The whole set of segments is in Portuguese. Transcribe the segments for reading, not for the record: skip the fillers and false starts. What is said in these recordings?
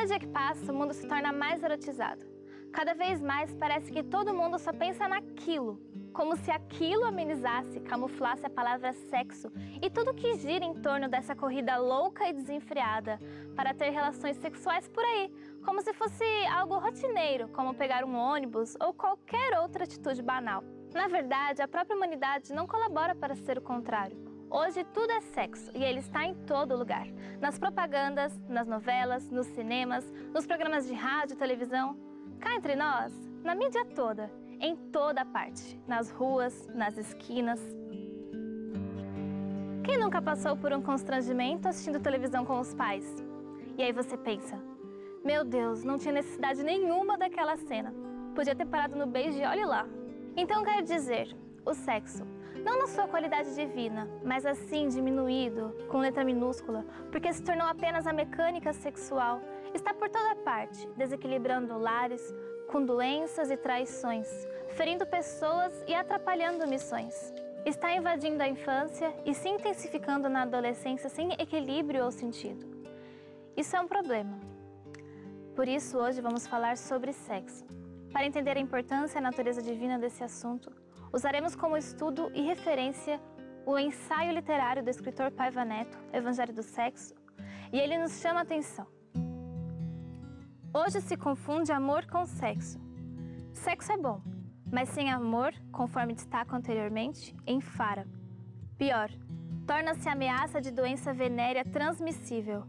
dia que passa, o mundo se torna mais erotizado. Cada vez mais parece que todo mundo só pensa naquilo, como se aquilo amenizasse, camuflasse a palavra sexo e tudo que gira em torno dessa corrida louca e desenfreada para ter relações sexuais por aí, como se fosse algo rotineiro, como pegar um ônibus ou qualquer outra atitude banal. Na verdade, a própria humanidade não colabora para ser o contrário. Hoje tudo é sexo e ele está em todo lugar. Nas propagandas, nas novelas, nos cinemas, nos programas de rádio e televisão. Cá entre nós, na mídia toda, em toda parte. Nas ruas, nas esquinas. Quem nunca passou por um constrangimento assistindo televisão com os pais? E aí você pensa, meu Deus, não tinha necessidade nenhuma daquela cena. Podia ter parado no beijo e olhe lá. Então quero dizer, o sexo, não na sua qualidade divina, mas assim diminuído, com letra minúscula, porque se tornou apenas a mecânica sexual, está por toda parte, desequilibrando lares, com doenças e traições, ferindo pessoas e atrapalhando missões. Está invadindo a infância e se intensificando na adolescência sem equilíbrio ou sentido. Isso é um problema. Por isso, hoje vamos falar sobre sexo. Para entender a importância e a natureza divina desse assunto, usaremos como estudo e referência o ensaio literário do escritor Paiva Neto, Evangelho do Sexo, e ele nos chama a atenção. Hoje se confunde amor com sexo. Sexo é bom, mas sem amor, conforme destaco anteriormente, enfara. Pior, torna-se ameaça de doença venérea transmissível.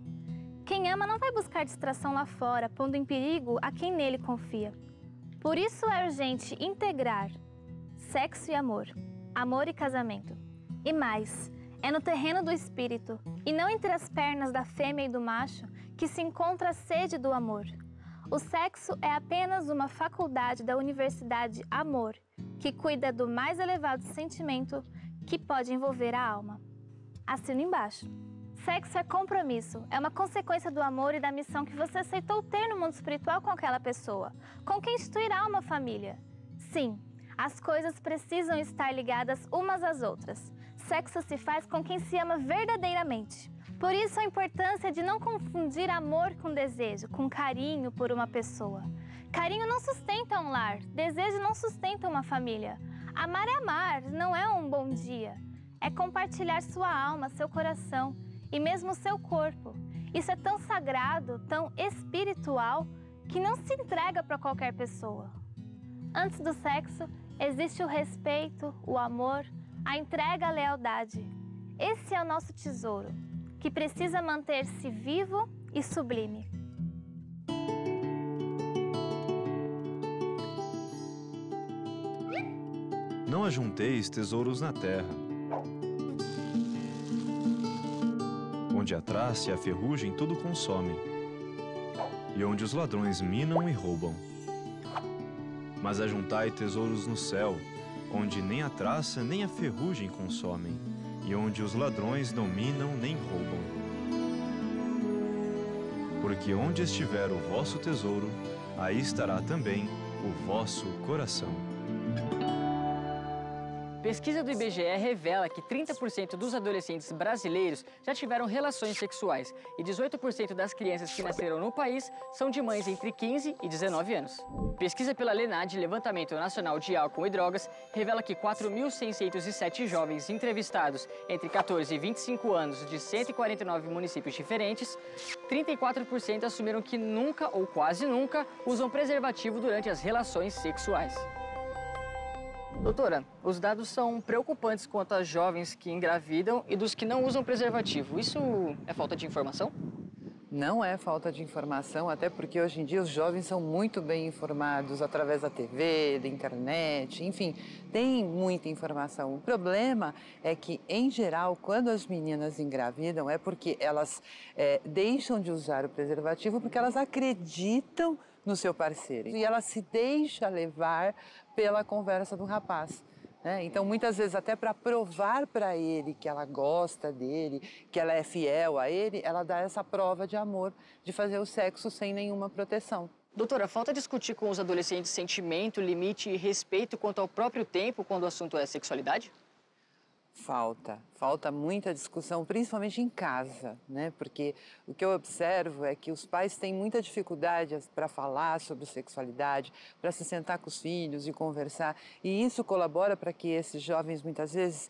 Quem ama não vai buscar distração lá fora, pondo em perigo a quem nele confia. Por isso é urgente integrar sexo e amor e casamento. E mais, é no terreno do espírito, e não entre as pernas da fêmea e do macho, que se encontra a sede do amor. O sexo é apenas uma faculdade da Universidade Amor, que cuida do mais elevado sentimento que pode envolver a alma. Assina embaixo. Sexo é compromisso, é uma consequência do amor e da missão que você aceitou ter no mundo espiritual com aquela pessoa, com quem instituirá uma família. Sim, as coisas precisam estar ligadas umas às outras. Sexo se faz com quem se ama verdadeiramente. Por isso a importância de não confundir amor com desejo, com carinho por uma pessoa. Carinho não sustenta um lar, desejo não sustenta uma família. Amar é amar, não é um bom dia. É compartilhar sua alma, seu coração e mesmo seu corpo. Isso é tão sagrado, tão espiritual, que não se entrega para qualquer pessoa. Antes do sexo, existe o respeito, o amor, a entrega, a lealdade. Esse é o nosso tesouro, que precisa manter-se vivo e sublime. Não ajunteis tesouros na terra, onde a traça e a ferrugem tudo consomem, e onde os ladrões minam e roubam. Mas ajuntai tesouros no céu, onde nem a traça nem a ferrugem consomem, e onde os ladrões não minam nem roubam. Porque onde estiver o vosso tesouro, aí estará também o vosso coração. Pesquisa do IBGE revela que 30% dos adolescentes brasileiros já tiveram relações sexuais e 18% das crianças que nasceram no país são de mães entre 15 e 19 anos. Pesquisa pela LENAD, Levantamento Nacional de Álcool e Drogas, revela que 4.607 jovens entrevistados entre 14 e 25 anos de 149 municípios diferentes, 34% assumiram que nunca ou quase nunca usam preservativo durante as relações sexuais. Doutora, os dados são preocupantes quanto às jovens que engravidam e dos que não usam preservativo. Isso é falta de informação? Não é falta de informação, até porque hoje em dia os jovens são muito bem informados através da TV, da internet, enfim, tem muita informação. O problema é que, em geral, quando as meninas engravidam, é porque elas deixam de usar o preservativo porque elas acreditam no seu parceiro. E ela se deixa levar pela conversa do rapaz. Então, muitas vezes, até para provar para ele que ela gosta dele, que ela é fiel a ele, ela dá essa prova de amor, de fazer o sexo sem nenhuma proteção. Doutora, falta discutir com os adolescentes sentimento, limite e respeito quanto ao próprio tempo quando o assunto é sexualidade? Falta muita discussão, principalmente em casa, né? Porque o que eu observo é que os pais têm muita dificuldade para falar sobre sexualidade, para se sentar com os filhos e conversar, e isso colabora para que esses jovens muitas vezes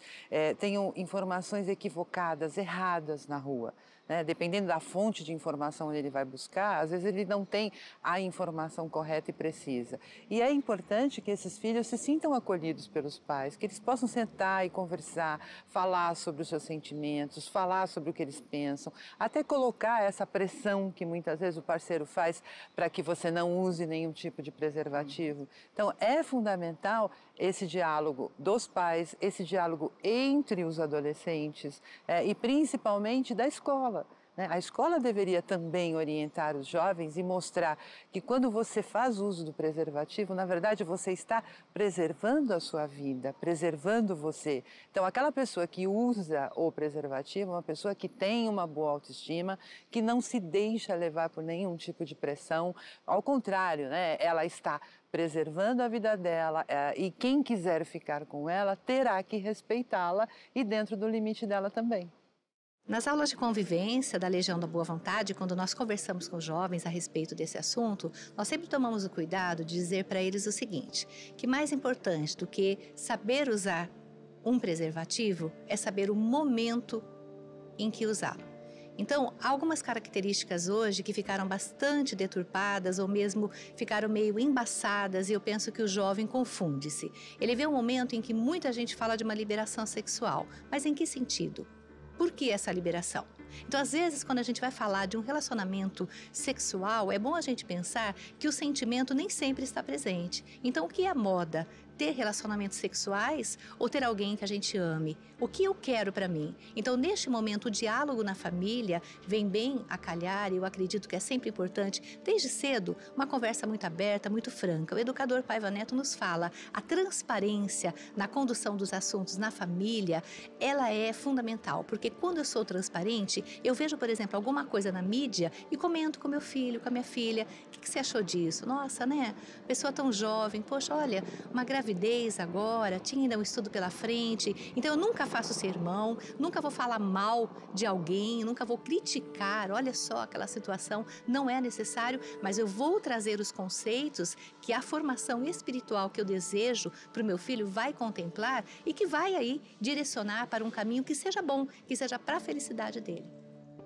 tenham informações equivocadas, erradas na rua. Né? Dependendo da fonte de informação onde ele vai buscar, às vezes ele não tem a informação correta e precisa. E é importante que esses filhos se sintam acolhidos pelos pais, que eles possam sentar e conversar, falar sobre os seus sentimentos, falar sobre o que eles pensam, até colocar essa pressão que muitas vezes o parceiro faz para que você não use nenhum tipo de preservativo. Então, é fundamental esse diálogo dos pais, esse diálogo entre os adolescentes e principalmente da escola. A escola deveria também orientar os jovens e mostrar que quando você faz uso do preservativo, na verdade você está preservando a sua vida, preservando você. Então, aquela pessoa que usa o preservativo é uma pessoa que tem uma boa autoestima, que não se deixa levar por nenhum tipo de pressão. Ao contrário, né? Ela está preservando a vida dela e quem quiser ficar com ela terá que respeitá-la e dentro do limite dela também. Nas aulas de convivência da Legião da Boa Vontade, quando nós conversamos com os jovens a respeito desse assunto, nós sempre tomamos o cuidado de dizer para eles o seguinte, que mais importante do que saber usar um preservativo é saber o momento em que usá-lo. Então, há algumas características hoje que ficaram bastante deturpadas ou mesmo ficaram meio embaçadas e eu penso que o jovem confunde-se. Ele vê um momento em que muita gente fala de uma liberação sexual, mas em que sentido? Por que essa liberação? Então, às vezes, quando a gente vai falar de um relacionamento sexual, é bom a gente pensar que o sentimento nem sempre está presente. Então, o que é moda? Ter relacionamentos sexuais ou ter alguém que a gente ame? O que eu quero para mim? Então, neste momento, o diálogo na família vem bem a calhar e eu acredito que é sempre importante, desde cedo, uma conversa muito aberta, muito franca. O educador Paiva Neto nos fala, a transparência na condução dos assuntos na família, ela é fundamental, porque quando eu sou transparente, eu vejo, por exemplo, alguma coisa na mídia e comento com meu filho, com a minha filha, o que você achou disso? Nossa, né? Pessoa tão jovem, poxa, olha, uma gravidez agora, tinha ainda um estudo pela frente, então eu nunca faço sermão, nunca vou falar mal de alguém, nunca vou criticar, olha só aquela situação, não é necessário, mas eu vou trazer os conceitos que a formação espiritual que eu desejo para o meu filho vai contemplar e que vai aí direcionar para um caminho que seja bom, que seja para a felicidade dele.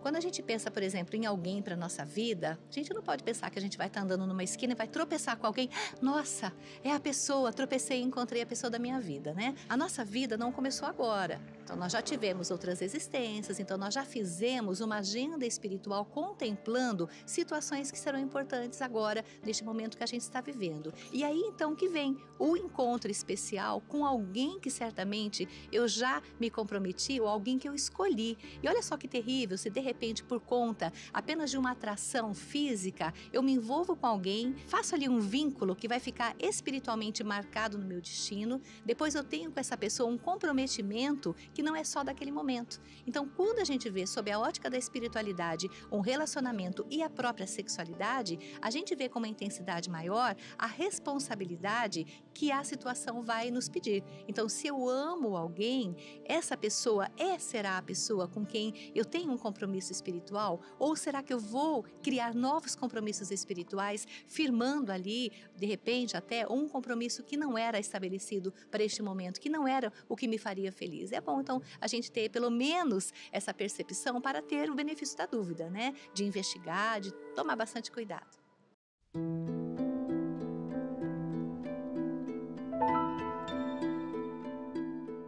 Quando a gente pensa, por exemplo, em alguém para a nossa vida, a gente não pode pensar que a gente vai estar andando numa esquina e vai tropeçar com alguém. Nossa, é a pessoa, tropecei e encontrei a pessoa da minha vida, né? A nossa vida não começou agora. Então, nós já tivemos outras existências, então nós já fizemos uma agenda espiritual contemplando situações que serão importantes agora, neste momento que a gente está vivendo. E aí, então, que vem o encontro especial com alguém que certamente eu já me comprometi ou alguém que eu escolhi. E olha só que terrível, se de repente, por conta apenas de uma atração física, eu me envolvo com alguém, faço ali um vínculo que vai ficar espiritualmente marcado no meu destino, depois eu tenho com essa pessoa um comprometimento que não é só daquele momento. Então, quando a gente vê sob a ótica da espiritualidade um relacionamento e a própria sexualidade, a gente vê com uma intensidade maior a responsabilidade que a situação vai nos pedir. Então, se eu amo alguém, essa pessoa será a pessoa com quem eu tenho um compromisso espiritual? Ou será que eu vou criar novos compromissos espirituais, firmando ali, de repente, até um compromisso que não era estabelecido para este momento, que não era o que me faria feliz? É bom, então, a gente ter pelo menos essa percepção para ter o benefício da dúvida, né? De investigar, de tomar bastante cuidado.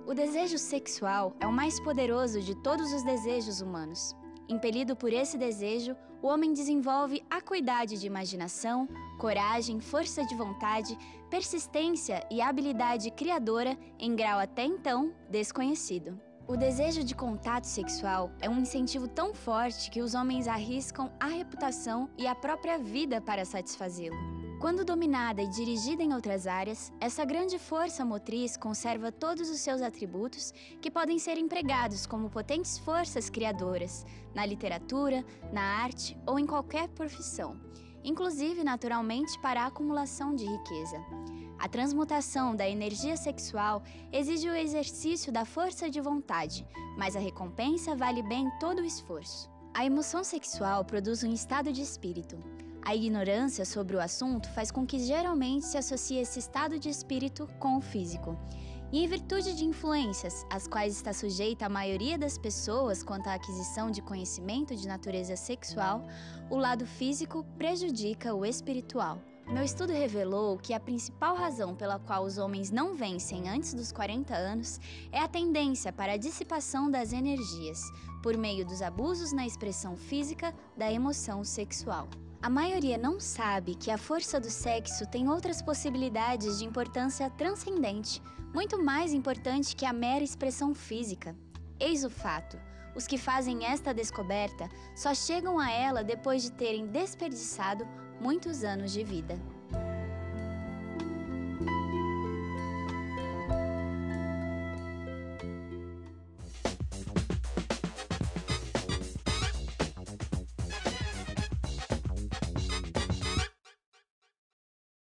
O desejo sexual é o mais poderoso de todos os desejos humanos. Impelido por esse desejo, o homem desenvolve acuidade de imaginação, coragem, força de vontade, persistência e habilidade criadora em grau até então desconhecido. O desejo de contato sexual é um incentivo tão forte que os homens arriscam a reputação e a própria vida para satisfazê-lo. Quando dominada e dirigida em outras áreas, essa grande força motriz conserva todos os seus atributos que podem ser empregados como potentes forças criadoras, na literatura, na arte ou em qualquer profissão, inclusive naturalmente para a acumulação de riqueza. A transmutação da energia sexual exige o exercício da força de vontade, mas a recompensa vale bem todo o esforço. A emoção sexual produz um estado de espírito. A ignorância sobre o assunto faz com que geralmente se associe esse estado de espírito com o físico. E em virtude de influências, às quais está sujeita a maioria das pessoas quanto à aquisição de conhecimento de natureza sexual, o lado físico prejudica o espiritual. Meu estudo revelou que a principal razão pela qual os homens não vencem antes dos 40 anos é a tendência para a dissipação das energias, por meio dos abusos na expressão física da emoção sexual. A maioria não sabe que a força do sexo tem outras possibilidades de importância transcendente, muito mais importante que a mera expressão física. Eis o fato: os que fazem esta descoberta só chegam a ela depois de terem desperdiçado muitos anos de vida.